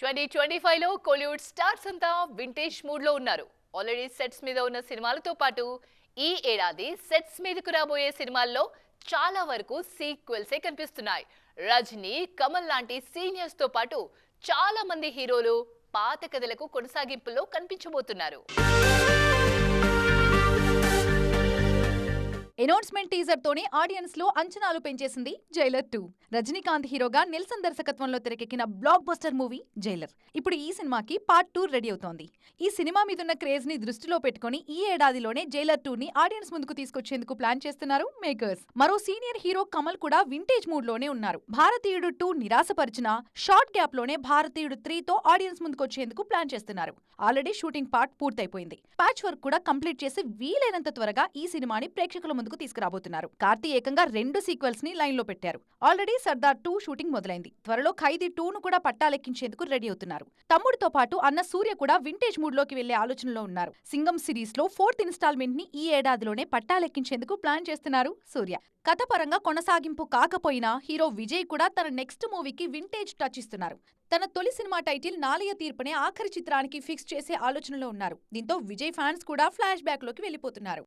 2025లో Kollywood stars అంతా vintage mood లో ఉన్నారు. ఆల్రెడీ సెట్స్ మీద ఉన్న సినిమాలతో పాటు ఈ ఏడాది సెట్స్ మీదకు రాబోయే సినిమాల్లో చాలా వరకు సీక్వెల్సే కనిపిస్తున్నాయి. రజనీ, కమల్ లాంటి సీనియర్స్ తో పాటు చాలా మంది హీరోలు పాత కథలకు కొనసాగింపులో కనిపించబోతున్నారు. అనౌన్స్మెంట్ టీజర్ తోనే ఆడియన్స్ లో అంచనాలు పెంచేసింది జైలర్ 2. రజనీకాంత్ హీరోగా నెల్సన్ దర్శకత్వంలో తెరకెక్కిన బ్లాక్ బస్టర్ మూవీ జైలర్. ఇప్పుడు ఈ సినిమాకి పార్ట్ 2 రెడీ అవుతోంది. ఈ సినిమా మీదున్న క్రేజ్ ని దృష్టిలో పెట్టుకుని ఈ ఏడాదిలోనే జైలర్ 2 ని ఆడియన్స్ ముందుకు తీసుకొచ్చేందుకు ప్లాన్ చేస్తున్నారు మేకర్స్. మరో సీనియర్ హీరో కమల్ కూడా వింటేజ్ మూడ్ లోనే ఉన్నారు. భారతీయుడు 2 నిరాశపరిచిన షార్ట్ గ్యాప్ లోనే భారతీయుడు 3 తో ఆడియన్స్ ముందుకొచ్చేందుకు ప్లాన్ చేస్తున్నారు. ఆల్రెడీ షూటింగ్ పార్ట్ పూర్తయిపోయింది. ప్యాచ్ వర్క్ కూడా కంప్లీట్ చేసి వీలైనంత త్వరగా ఈ సినిమాని ప్రేక్షకుల ముందుకు తీసుకురాబోతున్నారు. కార్తీ ఏకంగా 2 సీక్వెల్స్ ని లైన్ లో పెట్టారు. ఆల్రెడీ సర్దార్ 2 షూటింగ్ మొదలైంది. త్వరలో ఖైదీ 2 ను కూడా పట్టాలెక్కించేందుకు రెడీ అవుతున్నారు. తమ్ముడితో పాటు అన్న సూర్య కూడా వింటేజ్ మూడ్ లోకి వెళ్లే ఆలోచనలో ఉన్నారు. సింగం సిరీస్ లో 4th ఇన్స్టాల్మెంట్ ని ఈ ఏడాదిలోనే పట్టాలెక్కించేందుకు ప్లాన్ చేస్తున్నారు సూర్య. కథపరంగా కొనసాగింపు కాకపోయినా హీరో విజయ్ కూడా తన నెక్స్ట్ మూవీకి వింటేజ్ టచ్ ఇస్తున్నారు. తన తొలి సినిమా టైటిల్ నాలయ తీర్పునే ఆఖరి చిత్రానికి ఫిక్స్ చేసే ఆలోచనలో ఉన్నారు. దీంతో విజయ్ ఫ్యాన్స్ కూడా ఫ్లాష్ బ్యాక్ లోకి వెళ్లిపోతున్నారు.